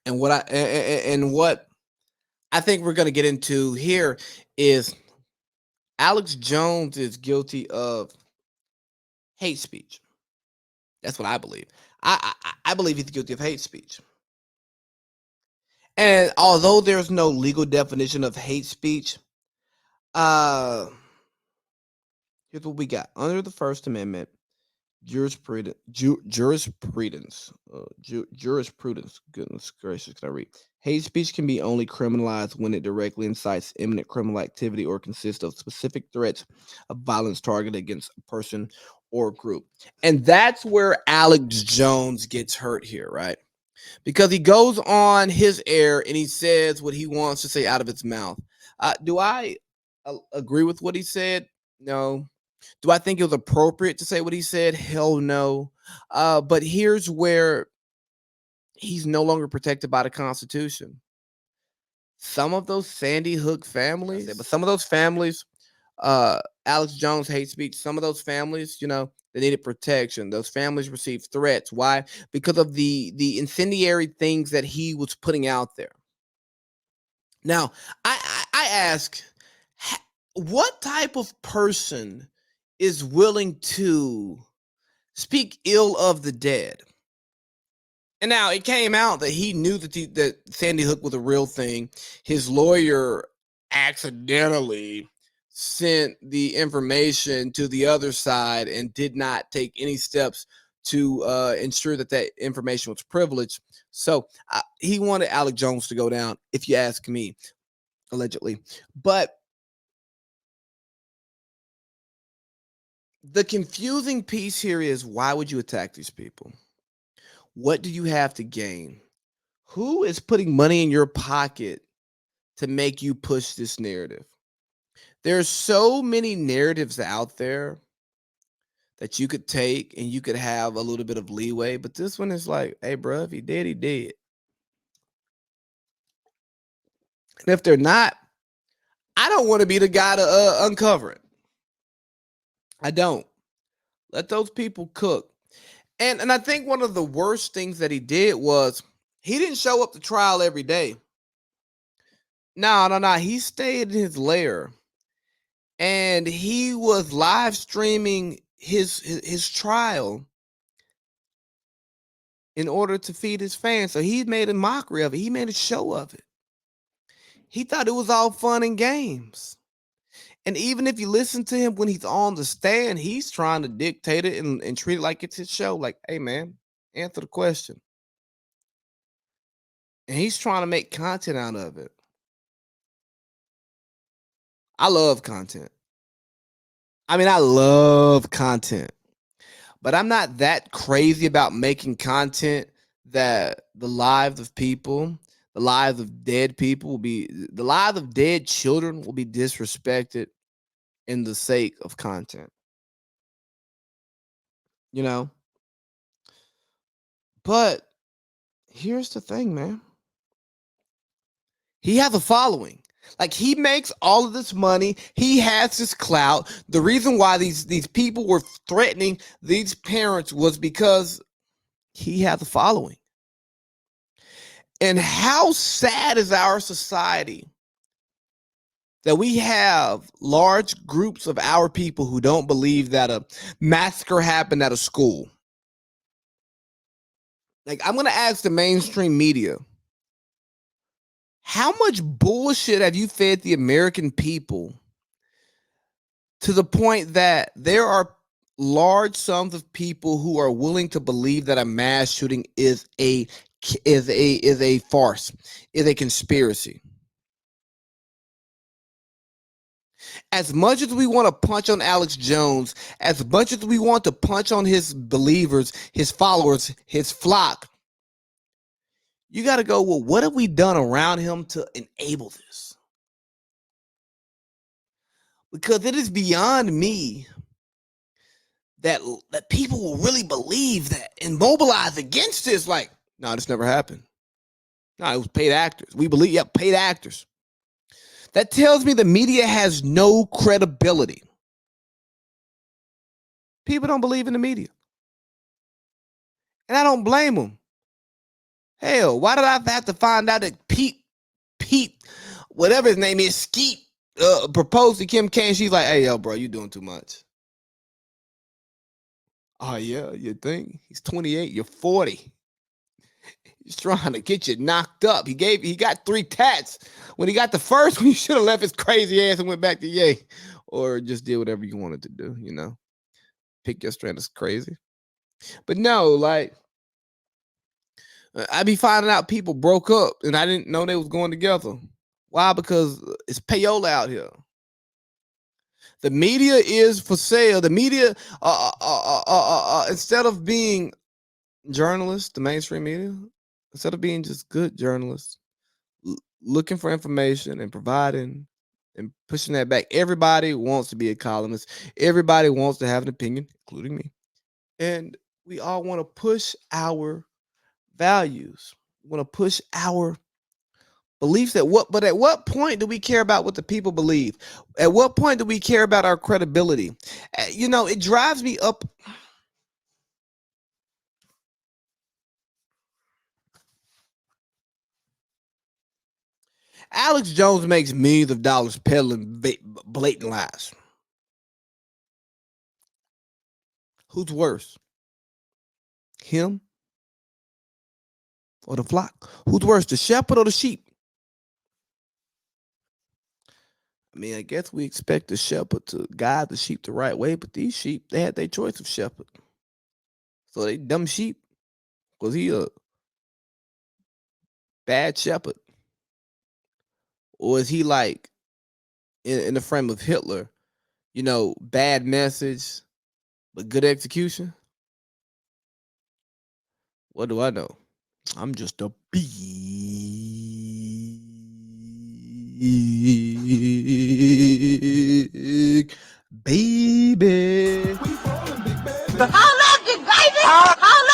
And what I think we're going to get into here is Alex Jones is guilty of hate speech. That's what I believe. I believe he's guilty of hate speech. And although there's no legal definition of hate speech, uh, here's what we got under the First Amendment. Jurisprudence. Goodness gracious, can I read? Hate speech can be only criminalized when it directly incites imminent criminal activity or consists of specific threats of violence targeted against a person or group. And that's where Alex Jones gets hurt here, right? Because he goes on his air and he says what he wants to say out of his mouth. Do I agree with what he said? No. Do I think it was appropriate to say what he said? Hell no. But here's where he's no longer protected by the Constitution. Some of those Sandy Hook families, but some of those families, Alex Jones hate speech, some of those families, they needed protection. Those families received threats. Why? Because of the incendiary things that he was putting out there. Now, I ask, what type of person is willing to speak ill of the dead? And now it came out that he knew that Sandy Hook was a real thing. His lawyer accidentally sent the information to the other side and did not take any steps to ensure that information was privileged. So he wanted Alex Jones to go down, if you ask me, allegedly. But the confusing piece here is, why would you attack these people? What do you have to gain? Who is putting money in your pocket to make you push this narrative? There's so many narratives out there that you could take and you could have a little bit of leeway, but this one is like, hey, bro, if he did, he did. And if they're not, I don't want to be the guy to uncover it. I don't. Let those people cook. And I think one of the worst things that he did was he didn't show up to trial every day. No. He stayed in his lair and he was live streaming his trial in order to feed his fans. So he made a mockery of it. He made a show of it. He thought it was all fun and games. And even if you listen to him when he's on the stand, he's trying to dictate it and treat it like it's his show. Like, hey, man, answer the question. And he's trying to make content out of it. I love content. I love content. But I'm not that crazy about making content that the lives of people, the lives of dead people the lives of dead children will be disrespected in the sake of content. You know? But here's the thing, man. He has a following. Like, he makes all of this money. He has this clout. The reason why these people were threatening these parents was because he has a following. And how sad is our society that we have large groups of our people who don't believe that a massacre happened at a school. Like, I'm going to ask the mainstream media, how much bullshit have you fed the American people to the point that there are large sums of people who are willing to believe that a mass shooting is a farce, is a conspiracy? As much as we want to punch on Alex Jones, as much as we want to punch on his believers, his followers, his flock, you got to go, well, what have we done around him to enable this? Because it is beyond me that people will really believe that and mobilize against this. Like, no, this never happened. No, it was paid actors. We believe, paid actors. That tells me the media has no credibility. People don't believe in the media. And I don't blame them. Hell, why did I have to find out that Pete, whatever his name is, Skeet, proposed to Kim K? And she's like, "Hey, yo, bro, you doing too much." Oh yeah, you think he's 28? You're 40. He's trying to get you knocked up. He got 3 tats. When he got the first one, you should have left his crazy ass and went back to Ye, or just did whatever you wanted to do. Pick your strand is crazy. But no, like I be finding out people broke up and I didn't know they was going together. Why? Because it's payola out here. The media is for sale. The media, instead of being journalists, the mainstream media, instead of being just good journalists, looking for information and providing and pushing that back, everybody wants to be a columnist. Everybody wants to have an opinion, including me. And we all want to push our values. We want to push our beliefs. But at what point do we care about what the people believe? At what point do we care about our credibility? It drives me up. Alex Jones makes millions of dollars peddling blatant lies. Who's worse? Him or the flock? Who's worse, the shepherd or the sheep? I mean, I guess we expect the shepherd to guide the sheep the right way, but these sheep, they had their choice of shepherd. So they dumb sheep. Was he a bad shepherd? Or is he like in the frame of Hitler, bad message, but good execution? What do I know? I'm just a big baby. Holla at you, baby! Holla